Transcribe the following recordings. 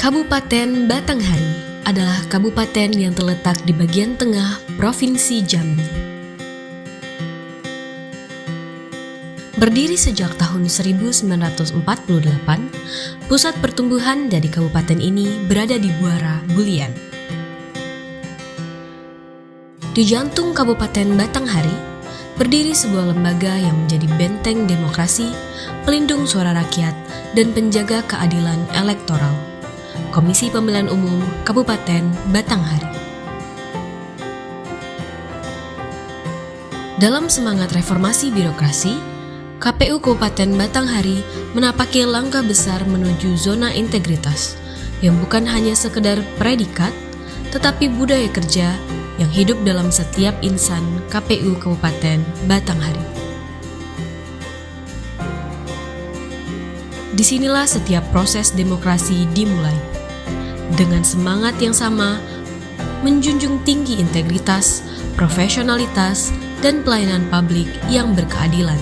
Kabupaten Batanghari adalah kabupaten yang terletak di bagian tengah Provinsi Jambi. Berdiri sejak tahun 1948, pusat pertumbuhan dari kabupaten ini berada di Buara, Bulian. Di jantung Kabupaten Batanghari, berdiri sebuah lembaga yang menjadi benteng demokrasi, pelindung suara rakyat, dan penjaga keadilan elektoral. Komisi Pemilihan Umum Kabupaten Batanghari. Dalam semangat reformasi birokrasi, KPU Kabupaten Batanghari menapaki langkah besar menuju zona integritas yang bukan hanya sekedar predikat, tetapi budaya kerja yang hidup dalam setiap insan KPU Kabupaten Batanghari. Disinilah setiap proses demokrasi dimulai. Dengan semangat yang sama, menjunjung tinggi integritas, profesionalitas, dan pelayanan publik yang berkeadilan.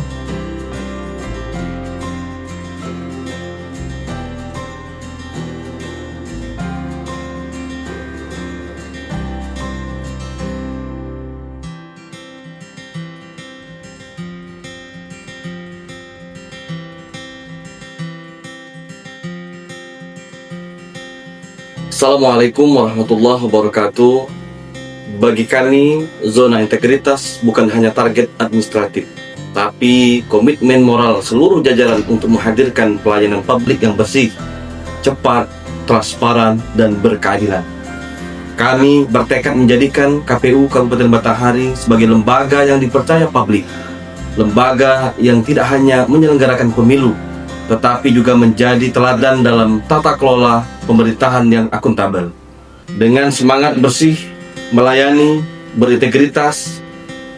Assalamualaikum warahmatullahi wabarakatuh. Bagi kami, zona integritas bukan hanya target administratif, tapi komitmen moral seluruh jajaran untuk menghadirkan pelayanan publik yang bersih, cepat, transparan, dan berkeadilan. Kami bertekad menjadikan KPU Kabupaten Batanghari sebagai lembaga yang dipercaya publik, lembaga yang tidak hanya menyelenggarakan pemilu, tetapi juga menjadi teladan dalam tata kelola pemerintahan yang akuntabel. Dengan semangat bersih, melayani, berintegritas,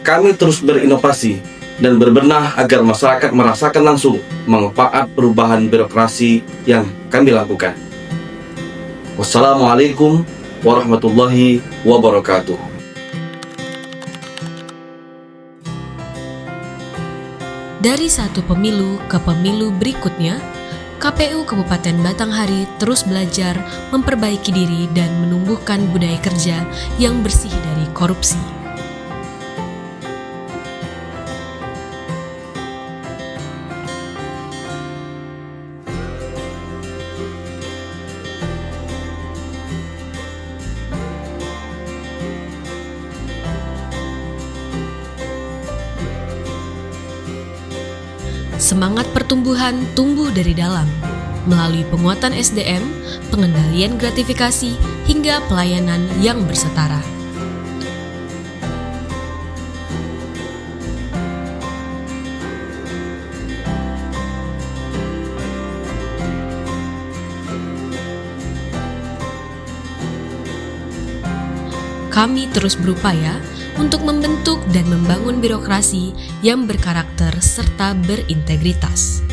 kami terus berinovasi dan berbenah agar masyarakat merasakan langsung manfaat perubahan birokrasi yang kami lakukan. Wassalamualaikum warahmatullahi wabarakatuh. Dari satu pemilu ke pemilu berikutnya, KPU Kabupaten Batanghari terus belajar memperbaiki diri dan menumbuhkan budaya kerja yang bersih dari korupsi. Semangat pertumbuhan tumbuh dari dalam, melalui penguatan SDM, pengendalian gratifikasi, hingga pelayanan yang bersetara. Kami terus berupaya untuk membentuk dan membangun birokrasi yang berkarakter serta berintegritas.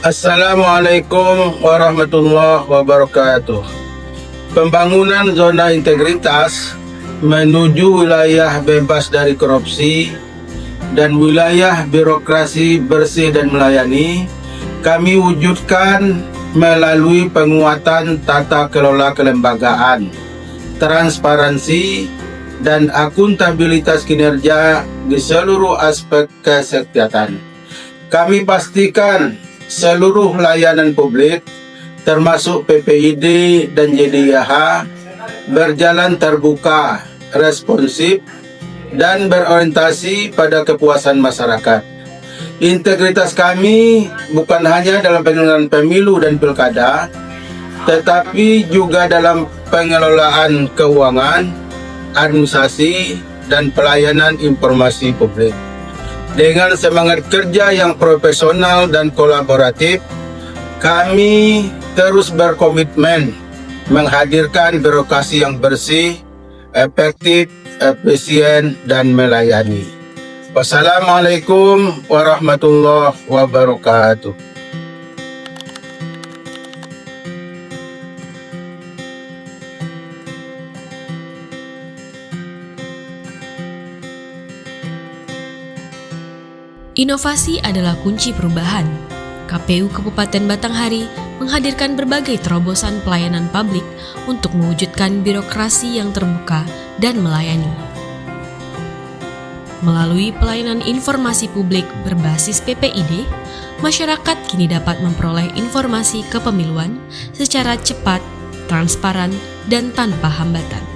Assalamualaikum warahmatullahi wabarakatuh. Pembangunan zona integritas menuju wilayah bebas dari korupsi dan wilayah birokrasi bersih dan melayani kami wujudkan melalui penguatan tata kelola kelembagaan, transparansi, dan akuntabilitas kinerja di seluruh aspek kesekretariatan. Kami pastikan seluruh layanan publik termasuk PPID dan JDIH berjalan terbuka, responsif, dan berorientasi pada kepuasan masyarakat. Integritas kami bukan hanya dalam penyelenggaraan pemilu dan pilkada, tetapi juga dalam pengelolaan keuangan, administrasi, dan pelayanan informasi publik. Dengan semangat kerja yang profesional dan kolaboratif, kami terus berkomitmen menghadirkan birokrasi yang bersih, efektif, efisien, dan melayani. Wassalamualaikum warahmatullahi wabarakatuh. Inovasi adalah kunci perubahan. KPU Kabupaten Batanghari menghadirkan berbagai terobosan pelayanan publik untuk mewujudkan birokrasi yang terbuka dan melayani. Melalui pelayanan informasi publik berbasis PPID, masyarakat kini dapat memperoleh informasi kepemiluan secara cepat, transparan, dan tanpa hambatan.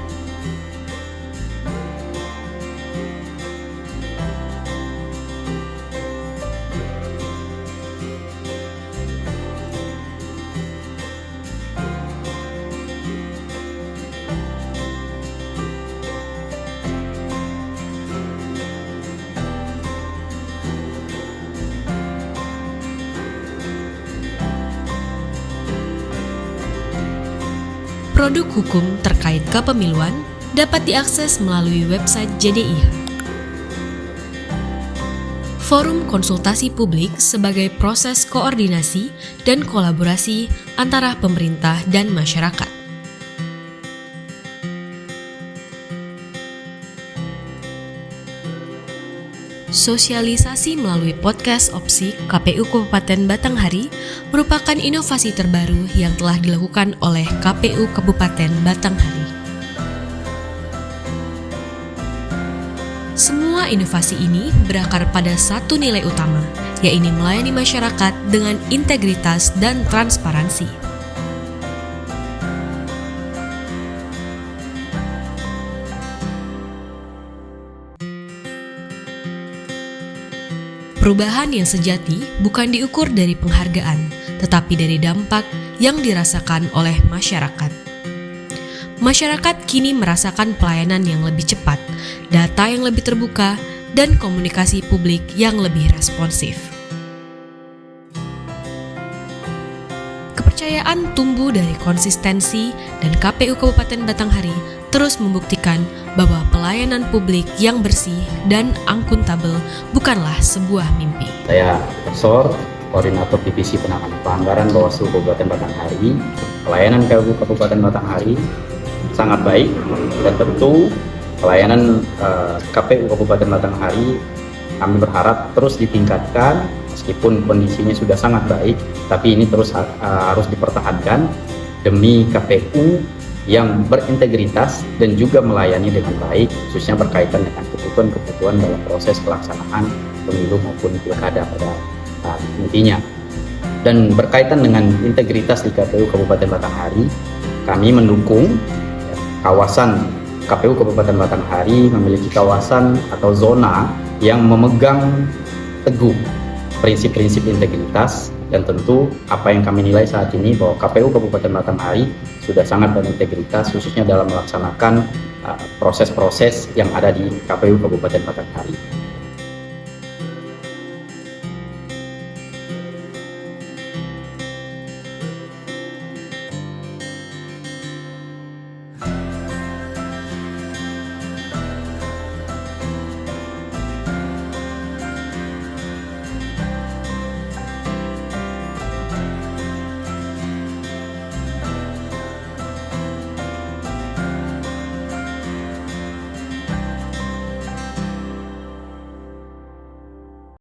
Produk hukum terkait kepemiluan dapat diakses melalui website JDIH. Forum konsultasi publik sebagai proses koordinasi dan kolaborasi antara pemerintah dan masyarakat. Sosialisasi melalui podcast opsi KPU Kabupaten Batanghari merupakan inovasi terbaru yang telah dilakukan oleh KPU Kabupaten Batanghari. Semua inovasi ini berakar pada satu nilai utama, yaitu melayani masyarakat dengan integritas dan transparansi. Perubahan yang sejati bukan diukur dari penghargaan, tetapi dari dampak yang dirasakan oleh masyarakat. Masyarakat kini merasakan pelayanan yang lebih cepat, data yang lebih terbuka, dan komunikasi publik yang lebih responsif. Kepercayaan tumbuh dari konsistensi dan KPU Kabupaten Batanghari terus membuktikan bahwa pelayanan publik yang bersih dan akuntabel bukanlah sebuah mimpi. Saya Profesor, Koordinator Divisi Penanganan Pelanggaran Bawaslu Kabupaten Batanghari. Pelayanan KPU Kabupaten Batanghari sangat baik dan tentu pelayanan KPU Kabupaten Batanghari kami berharap terus ditingkatkan meskipun kondisinya sudah sangat baik, tapi ini terus harus dipertahankan demi KPU yang berintegritas dan juga melayani dengan baik, khususnya berkaitan dengan kebutuhan-kebutuhan dalam proses pelaksanaan pemilu maupun pilkada pada intinya. Dan berkaitan dengan integritas di KPU Kabupaten Batanghari, kami mendukung kawasan KPU Kabupaten Batanghari memiliki kawasan atau zona yang memegang teguh prinsip-prinsip integritas, dan tentu apa yang kami nilai saat ini bahwa KPU Kabupaten Batanghari sudah sangat berintegritas khususnya dalam melaksanakan proses-proses yang ada di KPU Kabupaten Batanghari.